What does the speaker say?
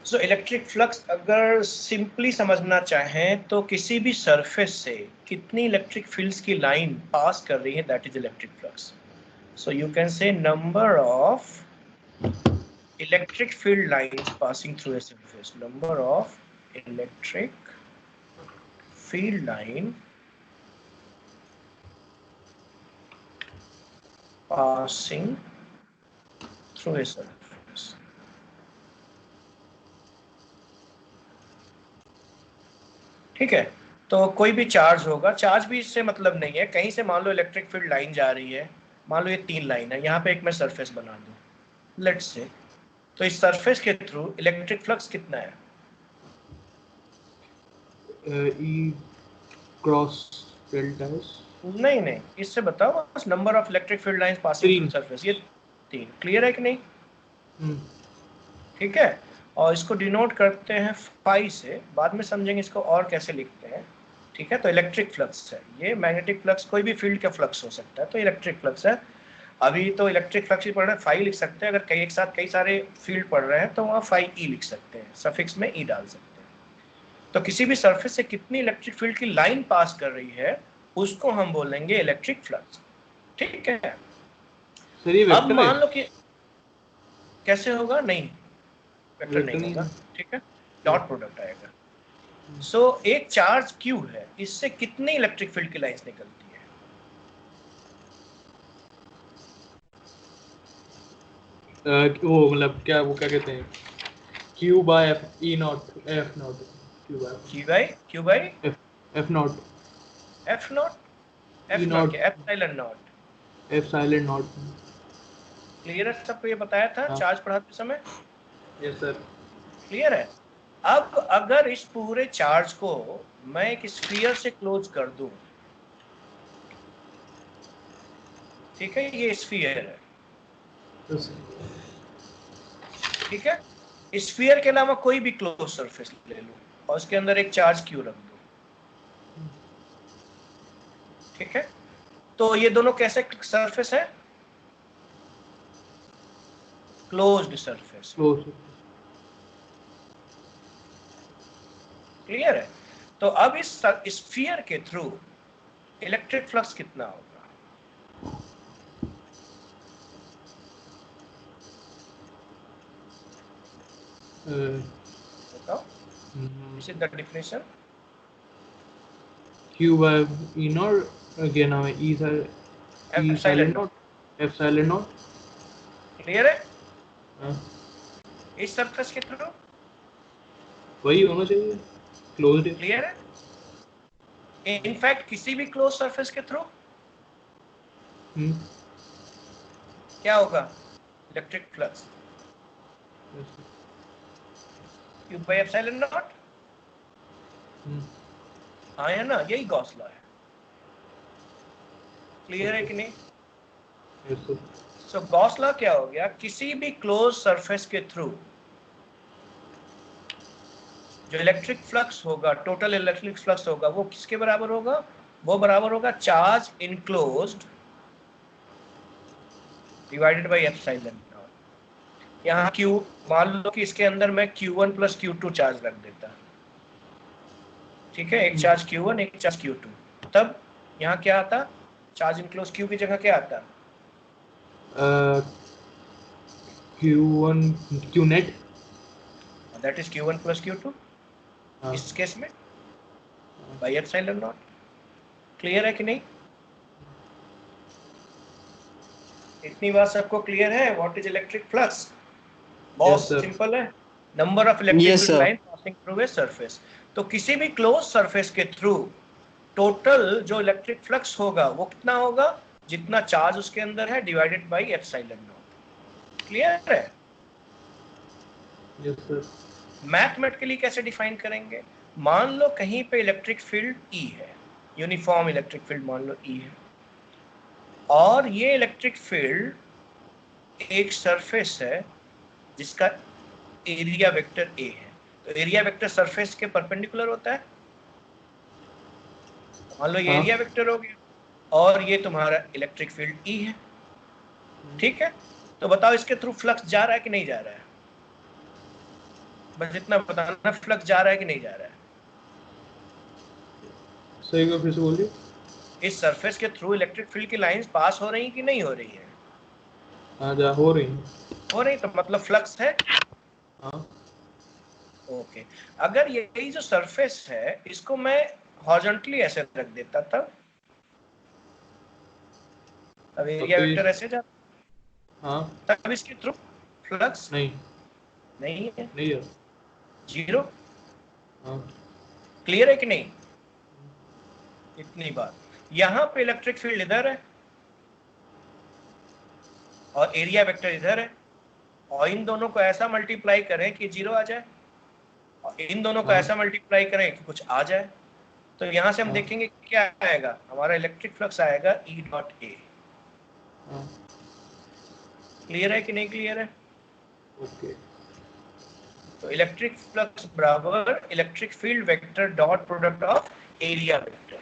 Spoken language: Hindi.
सो इलेक्ट्रिक फ्लक्स अगर सिंपली समझना चाहें तो किसी भी सरफेस से कितनी इलेक्ट्रिक फील्ड्स की लाइन पास कर रही है, that is electric flux. So you can say number of electric field lines passing through a surface. Number of electric field line passing through a surface. ठीक है, तो कोई भी चार्ज होगा, चार्ज भी इससे मतलब नहीं है, कहीं से मान लो इलेक्ट्रिक फील्ड लाइन जा रही है, मान लो ये 3 लाइन है, यहाँ पे एक मैं सरफेस बना दूं, लेट्स से, तो इस सरफेस के थ्रू इलेक्ट्रिक फ्लक्स कितना है? ई क्रॉस डेल्टा एस. नहीं नहीं, इससे बताओ बस, number of electric field lines passing through surface, ये 3. क्लियर है कि नहीं? ठीक है, और इसको डिनोट करते हैं फाई से, बाद में समझेंगे इसको और कैसे लिखते हैं. ठीक है, तो इलेक्ट्रिक फ्लक्स है ये, मैग्नेटिक फ्लक्स कोई भी फील्ड का फ्लक्स हो सकता है, तो इलेक्ट्रिक फ्लक्स है. अभी तो इलेक्ट्रिक फ्लक्स ही पढ़ रहे हैं, फाई लिख सकते हैं, अगर कई एक साथ कई सारे फील्ड पढ़ रहे हैं तो वहाँ फाई ई लिख सकते हैं, सफिक्स में ई डाल सकते हैं. तो किसी भी सरफेस से कितनी इलेक्ट्रिक फील्ड की लाइन पास कर रही है उसको हम बोलेंगे इलेक्ट्रिक फ्लक्स. ठीक है, अब मान लो कि कैसे होगा, नहीं वेक्टर नहीं होगा, ठीक है, डॉट प्रोडक्ट आएगा. सो एक चार्ज Q है, इससे कितनी इलेक्ट्रिक फील्ड की लाइंस निकलती है? वो मतलब क्या, वो क्या कहते हैं, Q by F E naught F naught Q by Q by F naught F naught के epsilon naught. Epsilon naught. Clear है सबको? ये बताया था चार्ज पढ़ाते समय. Yes sir. क्लियर है. अब अगर इस पूरे चार्ज को मैं एक स्फीयर से क्लोज कर दूं, ठीक है, ये स्फीयर है, ठीक है, स्फीयर के अलावा कोई भी क्लोज सरफेस ले लो और उसके अंदर एक चार्ज Q रख दो, ठीक है, तो ये दोनों कैसे सरफेस है? Closed surface. क्लियर है? तो अब इस स्फीयर के थ्रू इलेक्ट्रिक फ्लक्स कितना होगा? बताओ. This is the definition. Q by E naught, again E epsilon naught. Clear है? इस सरफेस के थ्रू वही होना चाहिए, क्लोज्ड. क्लियर है? इनफैक्ट किसी भी क्लोज सरफेस के थ्रू क्या होगा? Electric flux Q by epsilon naught. हाँ है ना, यही गॉस लॉ है. क्लियर है कि नहीं? सो गॉस लॉ क्या हो गया? किसी भी क्लोज सरफेस के थ्रू जो इलेक्ट्रिक फ्लक्स होगा, टोटल इलेक्ट्रिक फ्लक्स होगा, वो किसके बराबर होगा? वो बराबर होगा charge enclosed divided by epsilon not. यहाँ Q, मान लो कि इसके अंदर मैं Q1 प्लस Q2 चार्ज रख देता, ठीक है, एक चार्ज Q1 एक चार्ज Q2, तब यहाँ क्या आता? चार्ज इनक्लोज Q की जगह क्या आता? Q1 Q net, that is Q1 plus Q2 इस केस में बाय एप्सिलॉन नॉट. क्लियर है कि नहीं? इतनी बात सबको क्लियर है? What is electric flux? बहुत सिंपल है, number of electric field line passing through a surface. तो किसी भी क्लोज सरफेस के थ्रू टोटल जो इलेक्ट्रिक फ्लक्स होगा वो कितना होगा? जितना चार्ज उसके अंदर है divided by epsilon naught. Clear है? Yes sir. मैथमेटिकली कैसे डिफाइन करेंगे? मान लो कहीं पे इलेक्ट्रिक फील्ड E है, यूनिफॉर्म इलेक्ट्रिक फील्ड मान लो E है, और ये इलेक्ट्रिक फील्ड एक सरफेस है जिसका एरिया वेक्टर A है. तो एरिया वेक्टर सरफेस के परपेंडिकुलर होता है. मान लो ये एरिया वेक्टर हो गया और ये तुम्हारा इलेक्ट्रिक फील्ड E है, ठीक है, तो बताओ इसके थ्रू फ्लक्स जा रहा है कि नहीं जा रहा है? बस इतना बताना फ्लक्स जा रहा है कि नहीं जा रहा है। सही को फिर से बोलिए। इस सरफेस के थ्रू इलेक्ट्रिक फील्ड की लाइंस पास हो रही कि नहीं हो रही है? हाँ जा हो रही है। हो रही, तो मतलब फ्लक्स है। हाँ ओके, अगर यही जो सरफेस है इसको मैं हॉरिजॉन्टली ऐसे रख देता था, अब तब एरिया तो वेक्टर ऐसे जाता, हाँ तब इसके थ्रू फ्लक्स नहीं नहीं है, नहीं है। जीरो। हाँ क्लियर है कि नहीं? इतनी बात। यहां पे इलेक्ट्रिक फील्ड इधर है और एरिया वेक्टर इधर है, और इन दोनों को ऐसा मल्टीप्लाई करें कि जीरो आ जाए, और इन दोनों को हाँ ऐसा मल्टीप्लाई करें कि कुछ आ जाए। तो यहां से हम हाँ देखेंगे क्या आएगा, हमारा इलेक्ट्रिक फ्लक्स आएगा ई डॉट ए। हाँ क्लियर है कि नहीं क्लियर है? ओके। तो इलेक्ट्रिक फ्लक्स बराबर electric field vector dot product of area vector.